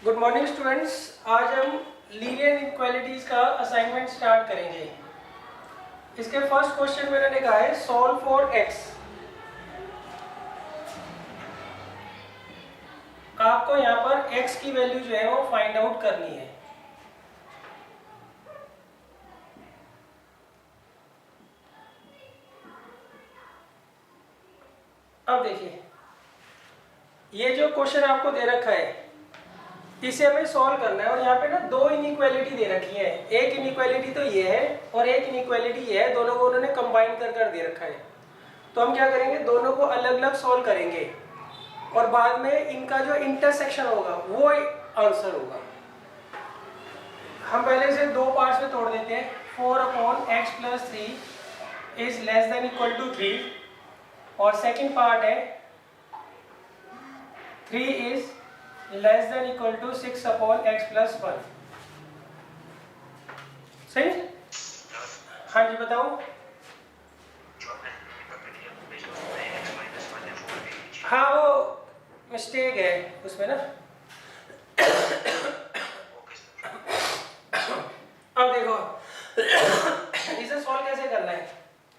Good morning students. आज हम linear inequalities का असाइनमेंट स्टार्ट करेंगे। इसके फर्स्ट क्वेश्चन में मैंने कहा है सॉल्व फॉर एक्स। आपको यहाँ पर x की वैल्यू जो है वो फाइंड आउट करनी है। अब देखिए, ये जो क्वेश्चन आपको दे रखा है इसे हमें सॉल्व करना है और यहाँ पे ना दो इनइक्वालिटी दे रखी है। एक इनइक्वालिटी तो ये है और एक इनइक्वालिटी ये है, दोनों को उन्होंने कंबाइन कर दे रखा है। तो हम क्या करेंगे, दोनों को अलग अलग सॉल्व करेंगे और बाद में इनका जो इंटरसेक्शन होगा वो आंसर होगा। हम पहले से दो पार्ट्स में तोड़ देते हैं। 4/x + 3 is less than equal to 3 और सेकंड पार्ट है 3 is less than equal to 6/x + 1। सही? हाँ जी बताओ। हाँ वो मिस्टेक है उसमें ना। अब देखो इसे सॉल्व कैसे करना है।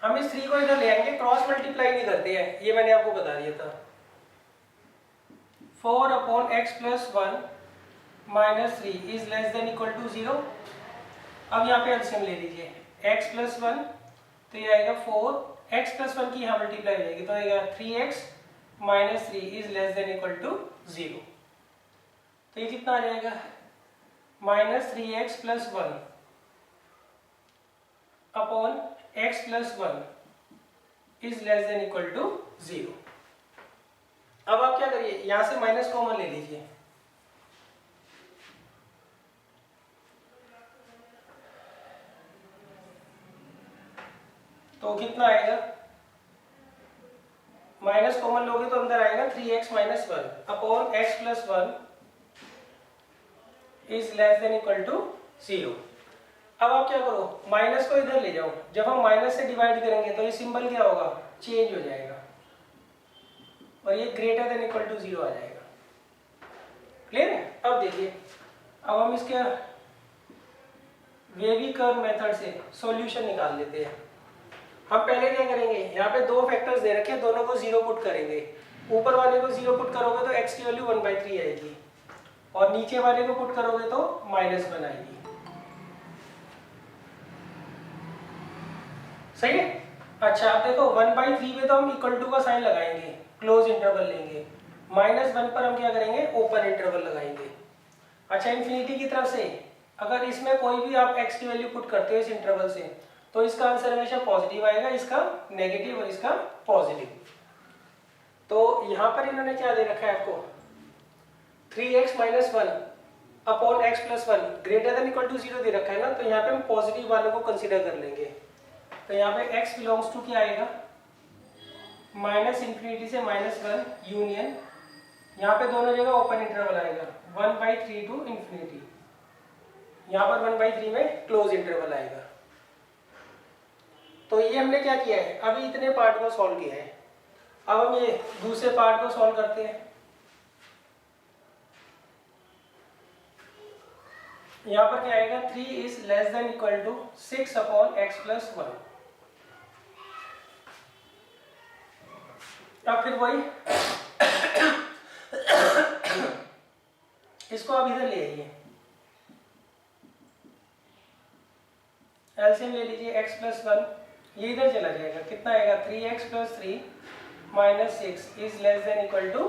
हम इस 3 को इधर ले आएंगे, क्रॉस मल्टीप्लाई नहीं करते हैं, ये मैंने आपको बता दिया था। 4/x + 1 - 3 is less than equal to 0। अब यहाँ पे एलसीएम ले लीजिए। x + 1 तो ये आएगा 4, x + 1 की यहाँ मल्टीप्लाई हो जाएगी तो आएगा 3x - 3 is less than equal to 0। तो ये कितना आ जाएगा, -3x + 1 upon x + 1 is less than equal to 0। अब आप क्या करिए, यहां से माइनस कॉमन ले लीजिए। तो कितना आएगा, माइनस कॉमन लोगे तो अंदर आएगा 3x - 1 upon x + 1 is less than equal to 0। अब आप क्या करो, माइनस को इधर ले जाओ। जब हम माइनस से डिवाइड करेंगे तो ये सिंबल क्या होगा, चेंज हो जाएगा और ये ग्रेटर देन इक्वल टू 0 आ जाएगा। क्लियर है? अब देखिए, अब हम इसके वेवी कर्व मेथड से सॉल्यूशन निकाल लेते हैं। हम पहले क्या करेंगे, यहाँ पे दो फैक्टर्स दे रखे हैं, दोनों को 0 पुट करेंगे। ऊपर वाले को 0 पुट करोगे तो x की वैल्यू 1/3 आएगी और नीचे वाले को पुट करोगे तो -1 आएगी। सही है? अच्छा अब देखो 1/3 में तो हम इक्वल टू का साइन लगाएंगे, क्लोज इंटरवल लेंगे। -1 पर हम क्या करेंगे, ओपन इंटरवल लगाएंगे। अच्छा इन्फिनिटी की तरफ से अगर इसमें कोई भी आप x की वैल्यू पुट करते हो इस इंटरवल से तो इसका आंसर हमेशा पॉजिटिव आएगा, इसका नेगेटिव और इसका पॉजिटिव। तो यहाँ पर इन्होंने क्या दे रखा है आपको, 3x - 1 upon x + 1 greater than equal to 0 दे रखा है ना। तो यहाँ पे हम पॉजिटिव वालों को कंसीडर कर लेंगे। तो यहाँ पे x बिलोंग्स टू क्या आएगा, -∞ से -1 यूनियन, यहाँ पे दोनों जगह ओपन इंटरवल आएगा 1/3 टू ∞। यहाँ पर 1/3 में क्लोज इंटरवल आएगा। तो ये हमने क्या किया है, अभी इतने पार्ट को सॉल्व किया है। अब हम ये दूसरे पार्ट को सॉल्व करते हैं। यहाँ पर क्या आएगा, 3 is less than equal to 6/x + 1। अब फिर वही इसको आप इधर ले आइए, एलसीएम ले लीजिए। x + 1 ये इधर चला जाएगा, कितना आएगा, 3x + 3 - 6 is less than equal to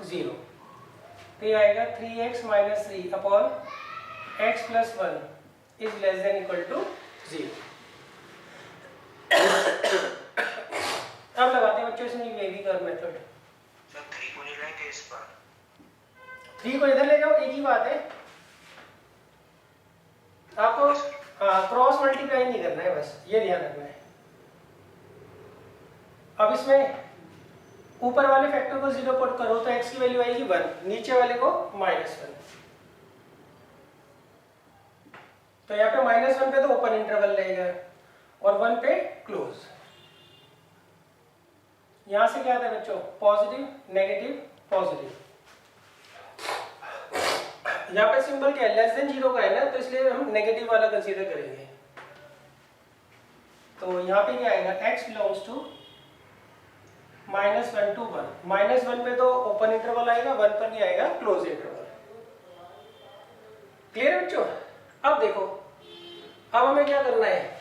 0। तो ये आएगा 3x - 3 upon x + 1 is less than equal to 0। अब लगाते हैं बच्चों इसमें वेवी कर्व मेथड। 3 को नहीं लाएंगे इस बार, 3 को इधर ले जाओ, एक ही बात है आपको। हाँ क्रॉस मल्टीप्लाई नहीं करना है, बस ये ध्यान रखना है। अब इसमें ऊपर वाले फैक्टर को 0 पुट करो तो x की वैल्यू आएगी 1, नीचे वाले को -1। तो यहाँ पे -1 पे तो ओपन इंटरवल रहेगा और 1 पे क्लोज। यहां से क्या था बच्चों, पॉजिटिव नेगेटिव पॉजिटिव। यहाँ पे सिंबल क्या है, लेस देन जीरो का है ना, तो इसलिए हम नेगेटिव वाला कंसीडर करेंगे। तो यहाँ पे क्या आएगा, x बिलोंग्स टू -1 to 1। -1 पे तो ओपन इंटरवल आएगा, 1 पर भी आएगा क्लोज इंटरवल। क्लियर है बच्चों? अब देखो, अब हमें क्या करना है,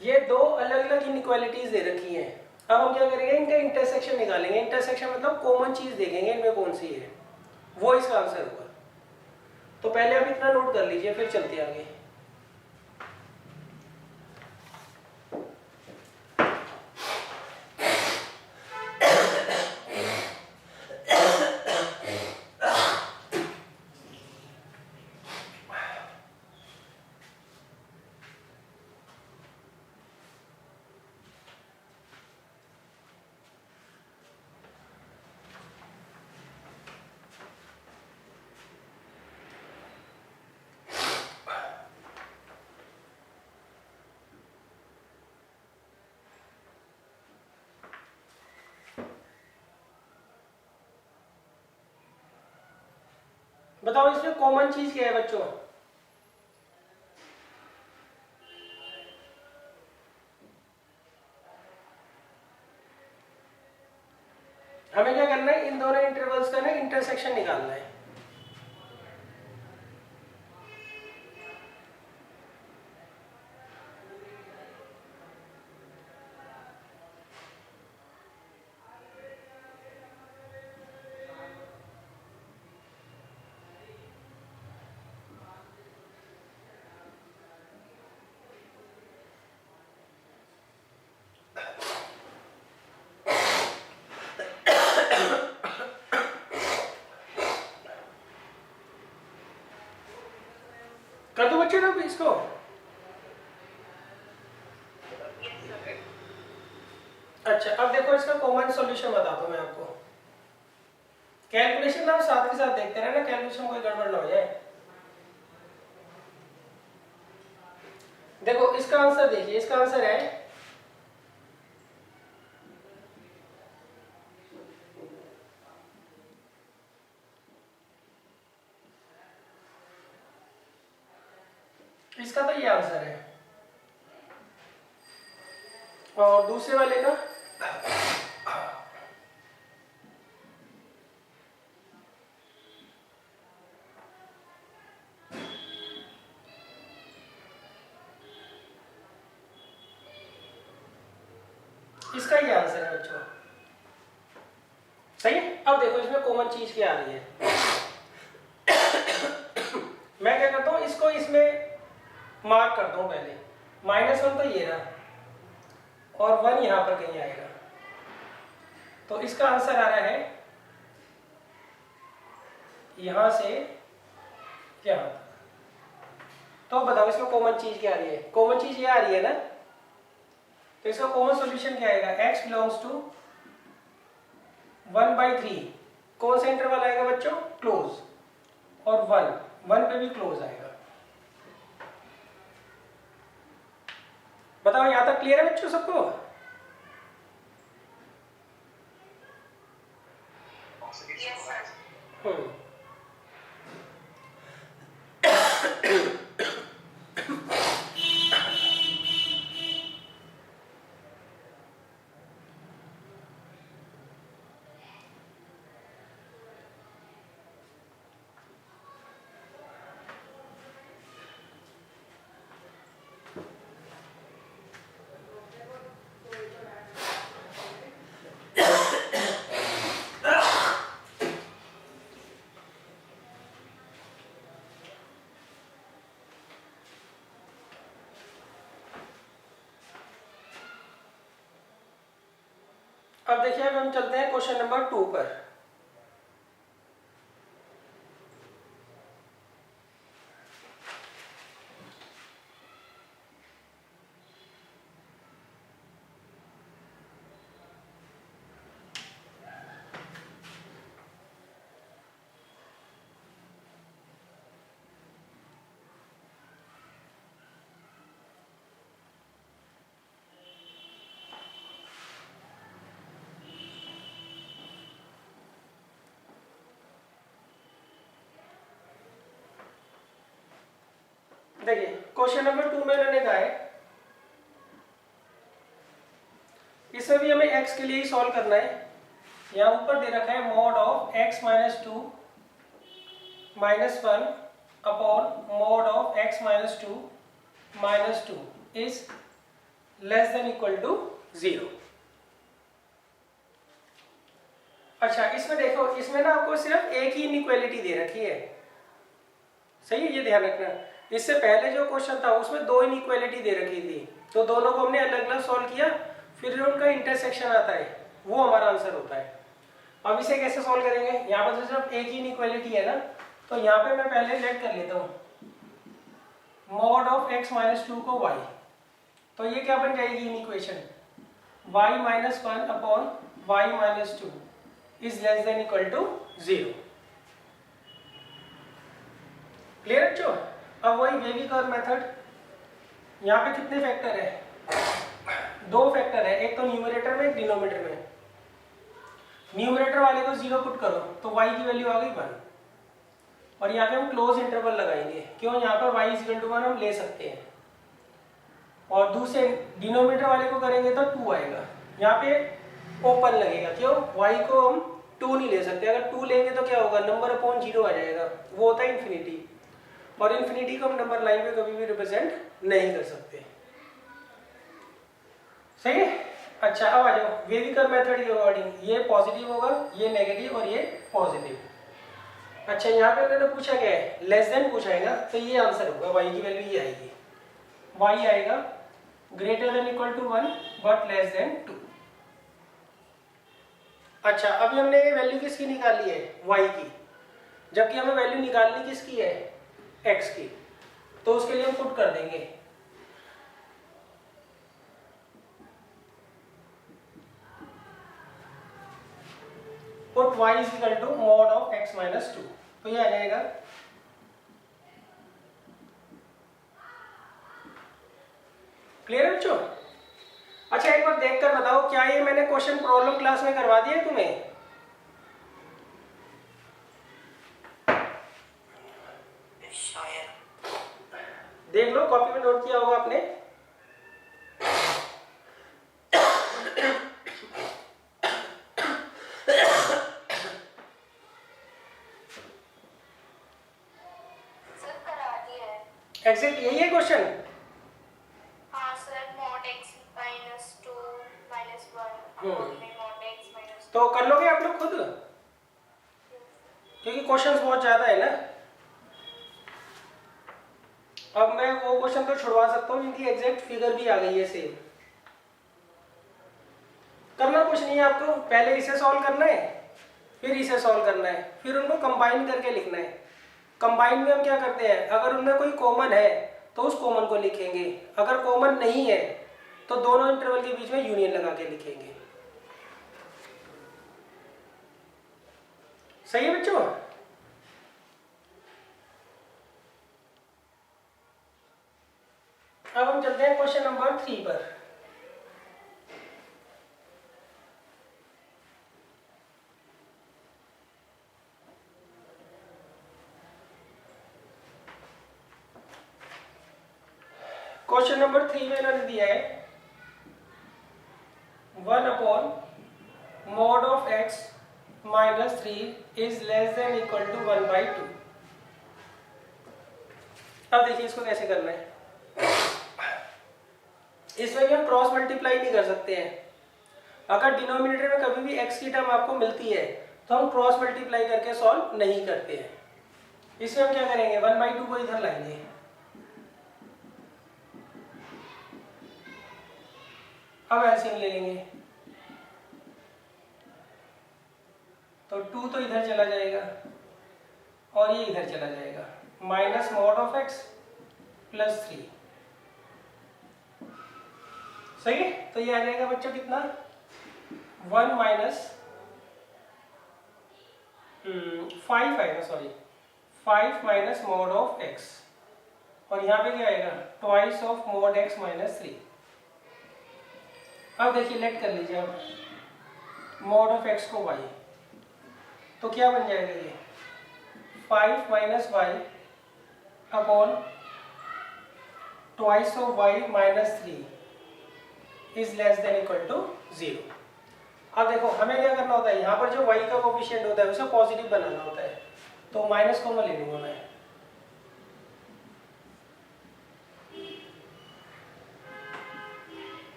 ये दो अलग अलग इनइक्वालिटीज दे रखी हैं। अब हम क्या करेंगे, इनका इंटरसेक्शन निकालेंगे। इंटरसेक्शन मतलब कॉमन चीज देखेंगे इनमें कौन सी है, वो इसका आंसर होगा। तो पहले आप इतना नोट कर लीजिए, फिर चलते हैं आगे। बताओ इसमें कॉमन चीज क्या है बच्चों? हमें क्या करना है, इन दोनों इंटरवल्स का ना इंटरसेक्शन निकालना है। कर दो बच्चों ना इसको। अच्छा, अब देखो इसका कॉमन सॉल्यूशन बताता हूं मैं आपको। कैलकुलेशन आप साथ के साथ देखते रहना, कैलकुलेशन कोई गड़बड़ ना हो जाए। देखो इसका आंसर देखिए, इसका आंसर है इसका, तो ये आंसर है। और दूसरे वाले का इसका ये आंसर है बच्चों। सही है। अब देखो इसमें कॉमन चीज क्या आ रही है। मैं क्या करता हूं, इसको इसमें मार्क करता हूं पहले। -1 तो ये रहा और 1 यहां पर कहीं आएगा, तो इसका आंसर आ रहा है यहां से यहां तक। तो बताओ इसमें कॉमन चीज क्या आ रही है? कॉमन चीज ये आ रही है ना, तो इसका कॉमन सॉल्यूशन क्या आएगा, x बिलोंग्स टू 1/3। कौन सा इंटरवल आएगा बच्चों, क्लोज, और 1 पे भी क्लोज आएगा। बताओ यहां तक क्लियर है बच्चों सबको? Yes, sir. हम्म। अब देखिए, अब हम चलते हैं क्वेश्चन नंबर 2 पर। देखिए क्वेश्चन नंबर 2 में उन्होंने कहा है, इसमें भी हमें x के लिए ही सॉल्व करना है। यहाँ ऊपर दे रखा है mod of x minus 2 minus 1 upon mod of x minus 2 minus 2 is less than equal to 0। अच्छा इसमें देखो, इसमें ना आपको सिर्फ एक ही इनइक्वालिटी दे रखी है, सही है, ये ध्यान रखना। इससे पहले जो क्वेश्चन था उसमें दो इनइक्वालिटी दे रखी थी, तो दोनों को हमने अलग अलग सॉल्व किया, फिर जो उनका इंटरसेक्शन आता है वो हमारा आंसर होता है। अब इसे कैसे सॉल्व करेंगे, यहाँ पर तो सिर्फ एक ही इनइक्वालिटी है ना, तो यहाँ पे मैं पहले लेट कर लेता हूँ मॉड ऑफ x माइनस 2 को y, तो ये क्या बन जाएगी inequation, y minus 1 upon y minus 2 is less than equal to 0। Clear बच्चों। अब वही वेवी कर्व मेथड, यहाँ पे कितने फैक्टर है, दो फैक्टर है, एक तो न्यूमरेटर में एक डिनोमिनेटर में। न्यूमरेटर वाले को 0 पुट करो तो y की वैल्यू आ गई 1, और यहाँ पे हम क्लोज इंटरवल लगाएंगे, क्यों, यहाँ पर y इज इक्वल टू 1 हम ले सकते हैं, और दूसरे डिनोमिनेटर वाले को करेंगे तो 2 आएगा, यहाँ पे ओपन लगेगा, क्यों, y को हम 2 नहीं ले सकते, अगर 2 लेंगे तो क्या होगा, नंबर अपॉन 0 आ जाएगा, वो होता है इन्फिनिटी, और इन्फिनिटी को हम नंबर लाइन पे कभी भी रिप्रेजेंट नहीं कर सकते, सही है। अच्छा अब आ जाओ वेवी कर्व मेथड के अकॉर्डिंग, ये पॉजिटिव होगा, ये नेगेटिव और ये पॉजिटिव। अच्छा यहाँ पे उन्होंने पूछा क्या है, लेस देन पूछा है ना, तो ये आंसर होगा, y की वैल्यू ये आएगी, y आएगा greater than equal to 1 but less than 2। अच्छा अभी हमने वैल्यू किसकी निकाली है, y की, जबकि हमें वैल्यू निकालनी किसकी है, x की, तो उसके लिए हम पुट कर देंगे put y is equal to mod of x minus 2, तो ये आ जाएगा क्लियर है बच्चों। अच्छा एक बार देख कर बताओ, क्या ये मैंने क्वेश्चन प्रॉब्लम क्लास में करवा दिया है तुम्हें, शायद देख लो कॉपी में नोट किया होगा आपने। सर करा दिया है। एग्जैक्ट यही है क्वेश्चन। हाँ sir, mod x minus 2 minus 1 upon में mod x minus 2। तो कर लोगे आप लोग खुद, क्योंकि क्वेश्चंस बहुत ज्यादा है ना। अब मैं वो क्वेश्चन तो छुड़वा सकता हूँ जिनकी एग्जैक्ट फिगर भी आ गई है सेम। करना कुछ नहीं है आपको, पहले इसे सॉल्व करना है, फिर इसे सॉल्व करना है, फिर उनको कंबाइन करके लिखना है। कंबाइन में हम क्या करते हैं, अगर उनमें कोई कॉमन है तो उस कॉमन को लिखेंगे, अगर कॉमन नहीं है तो दोनों इंटरवल के बीच में यूनियन लगा के लिखेंगे। सही है बच्चों। अब हम चलते हैं क्वेश्चन नंबर 3 पर। क्वेश्चन नंबर 3 में इन्होंने दिया है 1 upon mod of x minus 3 is less than equal to 1/2। अब देखिए इसको कैसे करना है। इसमें भी हम क्रॉस मल्टीप्लाई नहीं कर सकते हैं। अगर डिनोमिनेटर में कभी भी x की टर्म आपको मिलती है तो हम क्रॉस मल्टीप्लाई करके सॉल्व नहीं करते हैं। इसमें हम क्या करेंगे, 1/2 को इधर लाएंगे, अब एलसीएम ले लेंगे, तो 2 तो इधर चला जाएगा और ये इधर चला जाएगा, minus mod of x plus 3। सही है, तो ये आ जाएगा बच्चों कितना, 1 माइनस 5 आएगा, sorry 5 minus mod of x, और यहाँ पे क्या आएगा, twice of mod x minus 3। अब देखिए लेट कर लीजिए अब मॉड ऑफ x को y, तो क्या बन जाएगा ये 5 minus y upon twice of y -3 is less than equal to 0। अब देखो हमें क्या करना होता है, यहाँ पर जो y का कोफिशिएंट होता है उसे पॉजिटिव बनाना होता है, तो माइनस कॉमन ले लूंगा मैं।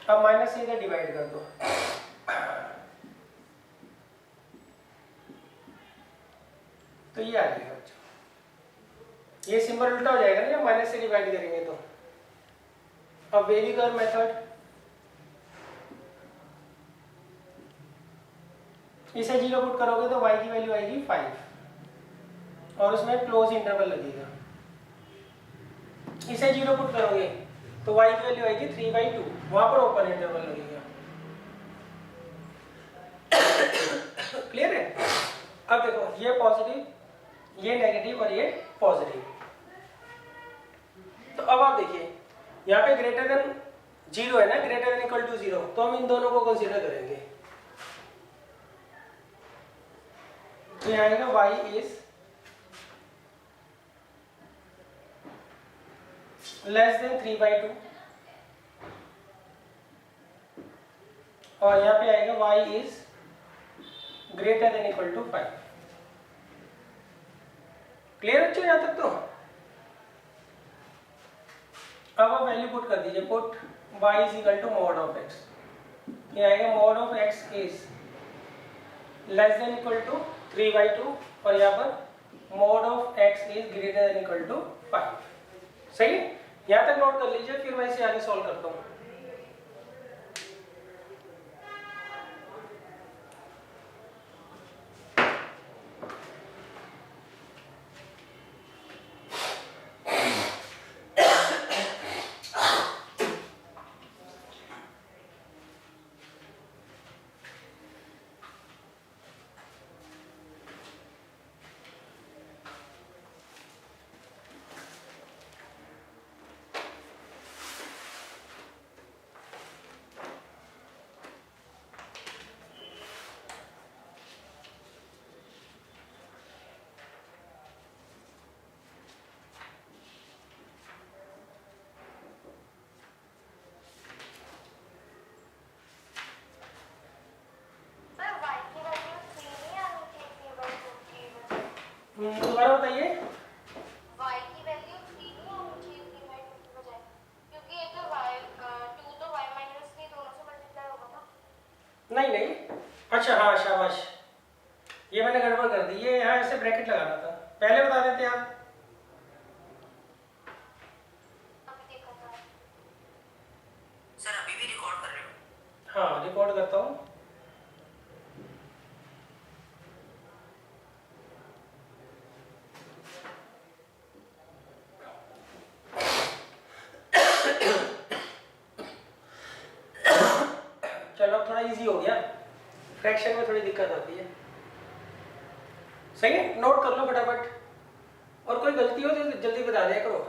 अब माइनस से इधर डिवाइड कर दो, तो ये आ जाएगा बच्चों। ये सिंबल उल्टा हो जाएगा ना जब माइनस से डिवाइड करेंगे तो। अब वेरिगर मेथड, इसे 0 पुट करोगे तो y की वैल्यू आएगी 5 और उसमें क्लोज इंटरवल लगेगा। इसे 0 पुट करोगे तो y की वैल्यू आएगी 3/2, वहां पर ओपन इंटरवल लगेगा। क्लियर है? अब देखो ये पॉजिटिव, ये नेगेटिव और ये पॉजिटिव। तो अब आप देखिए यहाँ पे ग्रेटर देन 0 है ना, ग्रेटर देन इक्वल टू 0, तो हम इन दोनों को कंसीडर करेंगे। तो यहाँ आएगा y इज लेस देन 3/2 और यहाँ पे आएगा y is greater than equal to 5। Clear बच्चों यहाँ तक? तो अब आप वैल्यू पुट कर दीजिए, put y is equal to mod of x, ये आएगा mod of x is less than equal to 3/2 और यहाँ पर mod of x is greater than equal to 5। सही है? यहाँ तक नोट कर लीजिए, फिर मैं इसे आगे सॉल्व करता हूँ। दोबारा बताइए। y की वैल्यू 3 नहीं होनी चाहिए 3/2 की बजाय, क्योंकि ये तो y 2 तो y -3 दोनों से मल्टीप्लाई होगा ना। नहीं नहीं, अच्छा हाँ शाबाश, ये मैंने गड़बड़ कर दी, ये यहाँ ऐसे ब्रैकेट लगाना था, पहले बता देते आप। अभी देखा था सर, अभी भी रिकॉर्ड कर रहे हो? हाँ रिकॉर्ड करता हूँ। चलो अब थोड़ा इजी हो गया, फ्रैक्शन में थोड़ी दिक्कत आती है। सही है? नोट कर लो फटाफट, और कोई गलती हो तो जल्दी बता दिया करो।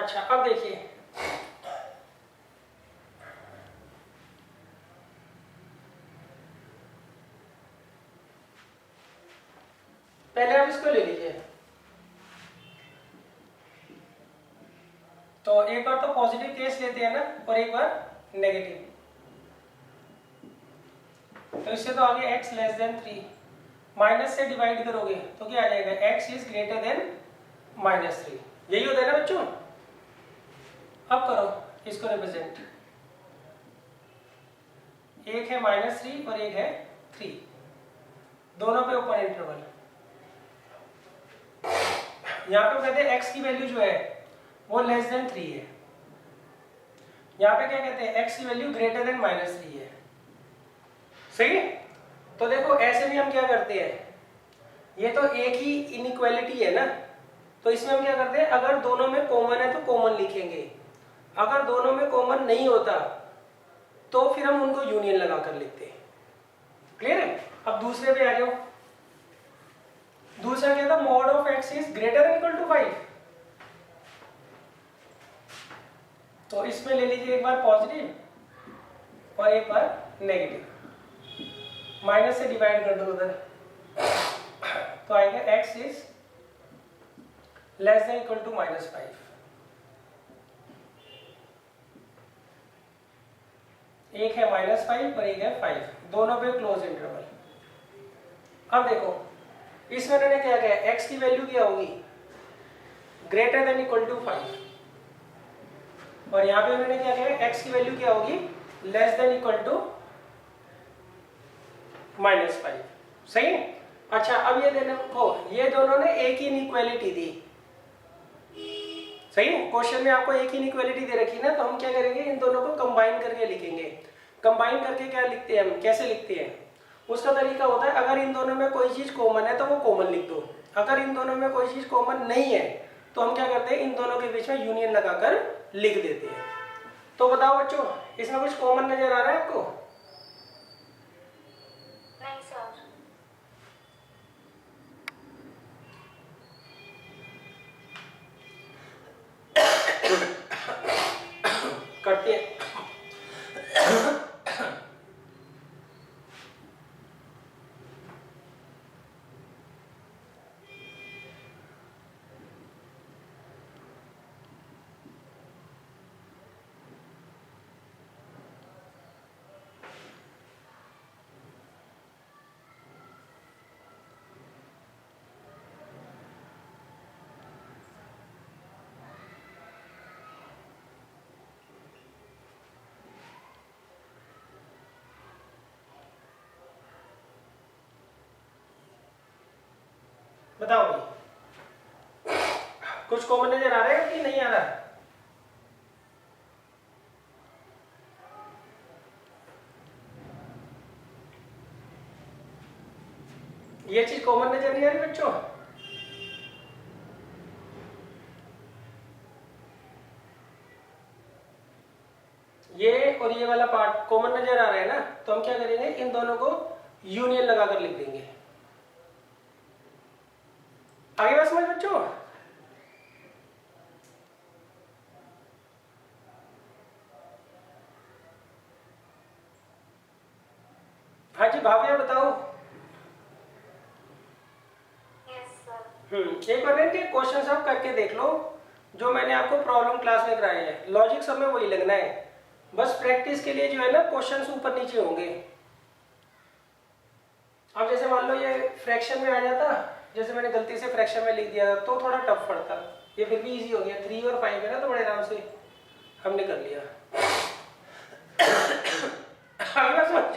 अच्छा अब देखिए, पहले आप इसको ले लीजिए। तो एक बार तो पॉजिटिव केस लेते हैं ना, और एक बार नेगेटिव। तो इससे तो आगे x लेस देन 3, माइनस से डिवाइड करोगे तो क्या आ जाएगा, x इज ग्रेटर देन -3। यही होता है ना बच्चों। अब करो इसको रिप्रेजेंट, एक है -3 और एक है 3, दोनों पे ओपन इंटरवल। यहाँ पे कहते हैं x की वैल्यू जो है वो लेस देन 3 है, यहाँ पे क्या कहते हैं x की वैल्यू ग्रेटर देन -3 है। सही है। तो देखो ऐसे भी हम क्या करते हैं, ये तो एक ही इनइक्वालिटी है ना, तो इसमें हम क्या करते हैं, अगर दोनों में कॉमन है तो कॉमन लिखेंगे, अगर दोनों में कॉमन नहीं होता तो फिर हम उनको यूनियन लगा कर लिखते हैं। क्लियर है। अब दूसरे पे आ जाओ। दूसरा क्या था, mod of x is greater than equal to 5। तो इसमें ले लीजिए एक बार पॉजिटिव और एक बार नेगेटिव, माइनस से डिवाइड कर दो उधर, तो आएगा x is less than equal to -5। एक है -5 और एक है 5, दोनों पे क्लोज इंटरवल। अब देखो इसमें उन्होंने क्या किया, x की वैल्यू क्या होगी, ग्रेटर देन इक्वल टू 5, और यहाँ पे उन्होंने क्या किया, x की वैल्यू क्या होगी, लेस देन इक्वल टू -5। सही है। अच्छा अब ये देने को, ये दोनों ने एक ही इनइक्वालिटी दी। सही है। क्वेश्चन में आपको एक ही इनइक्वालिटी दे रखी ना, तो हम क्या करेंगे, इन दोनों को कंबाइन करके लिखेंगे। कंबाइन करके क्या लिखते हैं हम, कैसे लिखते हैं, उसका तरीका होता है, अगर इन दोनों में कोई चीज कॉमन है तो वो कॉमन लिख दो, अगर इन दोनों में कोई चीज कॉमन नहीं है तो हम क्या करते हैं, इन दोनों के बीच में यूनियन लगाकर लिख देते हैं। तो बताओ बच्चों, इसमें कुछ कॉमन नजर आ रहा है आपको? नहीं सर। करते हैं। बताओ भाई, कुछ कॉमन नजर आ रहा है कि नहीं आ रहा है? ये चीज कॉमन नजर नहीं आ रही बच्चों? ये और ये वाला पार्ट कॉमन नजर आ रहा है ना, तो हम क्या करेंगे, इन दोनों को यूनियन लगाकर लिख देंगे। आगे बात समझ बच्चों? हाँ जी भाविया बताओ। Yes sir. एक बार इनके क्वेश्चन आप करके देख लो, जो मैंने आपको प्रॉब्लम क्लास में कराए हैं, लॉजिक सब में वही लगना है, बस प्रैक्टिस के लिए जो है ना क्वेश्चंस ऊपर नीचे होंगे। अब जैसे मान लो ये फ्रैक्शन में आ जाता, जैसे मैंने गलती से फ्रैक्शन में लिख दिया तो थोड़ा टफ पड़ता, ये फिर भी इजी हो गया, 3 और 5 है ना, तो बड़े आराम से हमने कर लिया। आगे बात समझ।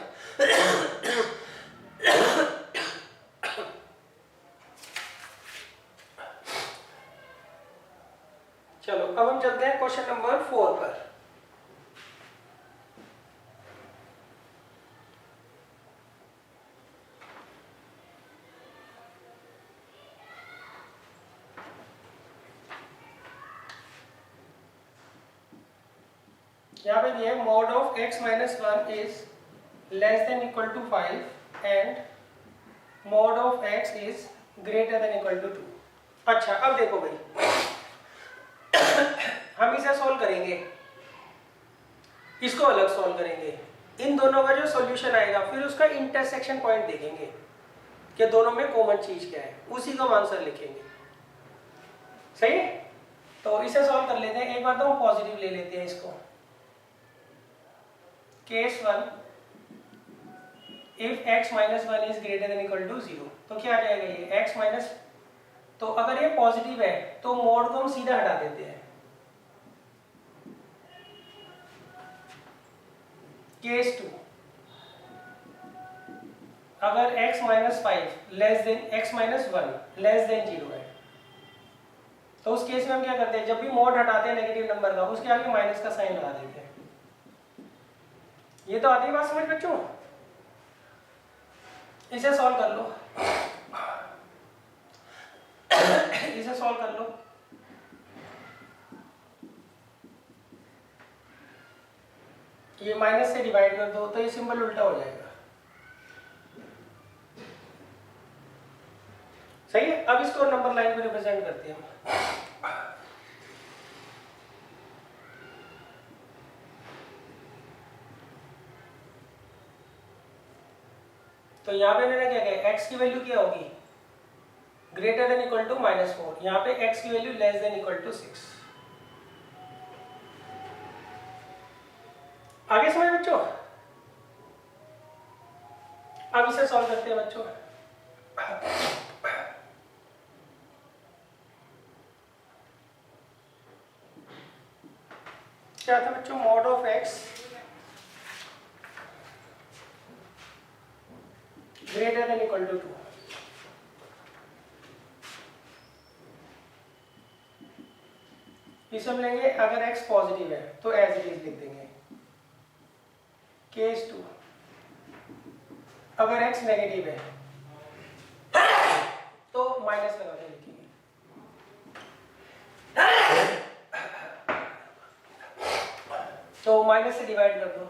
चलो अब हम चलते हैं क्वेश्चन नंबर 4 पर। यहाँ पे दिया है mod of x minus 1 is less than equal to 5 and mod of x is greater than equal to 2। अच्छा अब देखो भाई, हम इसे सॉल्व करेंगे, इसको अलग सॉल्व करेंगे, इन दोनों का जो सॉल्यूशन आएगा फिर उसका इंटरसेक्शन पॉइंट देखेंगे कि दोनों में कॉमन चीज क्या है, उसी का आंसर लिखेंगे। सही है? तो इसे सॉल्व कर लेते हैं। एक बार तो हम पॉजिटिव ले लेते हैं इसको। Case 1, if x minus 1 is greater than equal to 0, तो क्या आ जाएगा ये x माइनस, तो अगर ये पॉजिटिव है तो मोड को हम सीधा हटा देते हैं। केस 2, अगर x minus 5 less than x minus 1 less than 0 है, तो उस केस में हम क्या करते हैं, जब भी मोड हटाते हैं नेगेटिव नंबर का, उसके आगे माइनस का साइन लगा देते हैं। ये तो आधी बात समझ बच्चों। इसे सॉल्व कर लो, इसे सॉल्व कर लो। ये माइनस से डिवाइड कर दो तो ये सिंबल उल्टा हो जाएगा। सही है? अब इसको नंबर लाइन में रिप्रेजेंट करते हैं। तो यहाँ पे मैंने क्या कहा, x की वैल्यू क्या होगी, ग्रेटर देन इक्वल टू -4, यहाँ पे x की value less than equal to 6। आगे समझ बच्चों? अब इसे सॉल्व करते हैं बच्चों। क्या था बच्चों, mod of x greater than equal to 2। इसे हम लेंगे, अगर x पॉजिटिव है तो एज इट इज लिख देंगे। केस 2, अगर x नेगेटिव है तो माइनस लगा के लिखेंगे। तो माइनस से डिवाइड कर दो,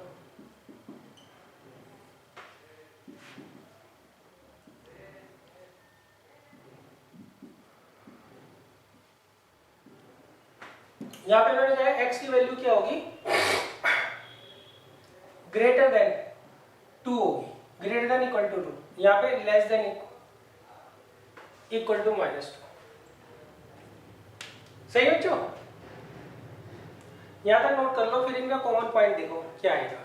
यहाँ पे मैंने कहा x की वैल्यू क्या होगी, ग्रेटर देन 2 होगी, ग्रेटर देन इक्वल टू 2, यहाँ पे लेस देन इक्वल टू -2। सही है बच्चों? यहाँ तक नोट कर लो, फिर इनका कॉमन पॉइंट देखो क्या आएगा।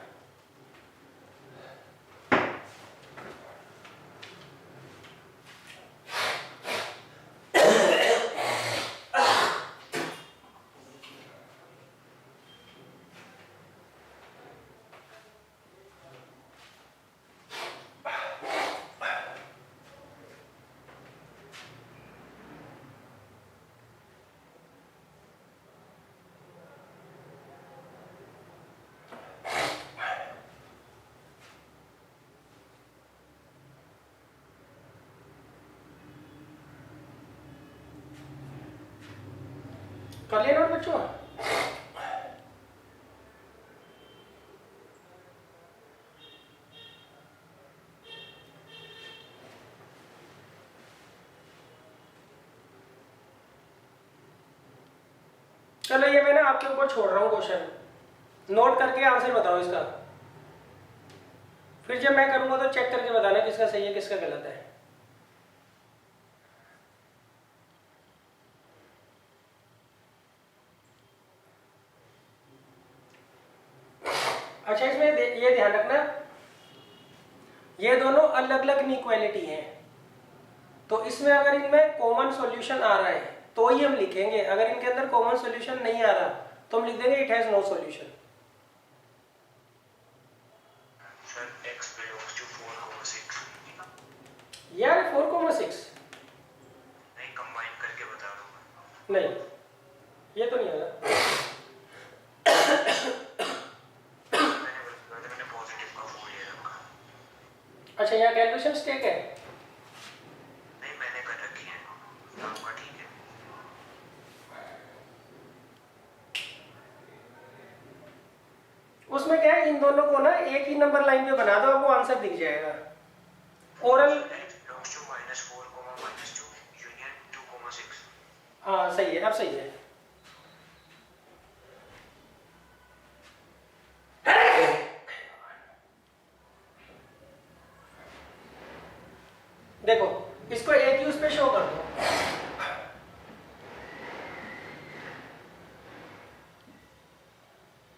कर लिया नोट बच्चों? चलो ये मैं ना आपके ऊपर छोड़ रहा हूँ क्वेश्चन, नोट करके आंसर बताओ इसका। फिर जब मैं करूंगा तो चेक करके बताना किसका सही है किसका गलत है। अच्छा, इसमें ये ध्यान रखना, ये दोनों अलग अलग इनइक्वालिटी हैं, तो इसमें अगर इनमें कॉमन सॉल्यूशन आ रहा है तो ही हम लिखेंगे, अगर इनके अंदर कॉमन सॉल्यूशन नहीं आ रहा तो हम लिख देंगे it has no solution. Sir x belongs to 4,6 यार 4,6 नहीं, कंबाइन करके बता दूंगा। नहीं, ये तो नहीं आएगा। मैंने पॉजिटिव का 4 ले रखा। अच्छा, यहाँ कैलकुलेशन स्टेक है। नहीं, मैंने कर रखी है, आपका ठीक है। उसमें क्या है, इन दोनों को ना एक ही नंबर लाइन में बना दो, आपको आंसर दिख जाएगा। Oral x belongs to -4, -2 union 2,6। हाँ सही है, अब सही है। देखो इसको एक यूज पे शो कर दो,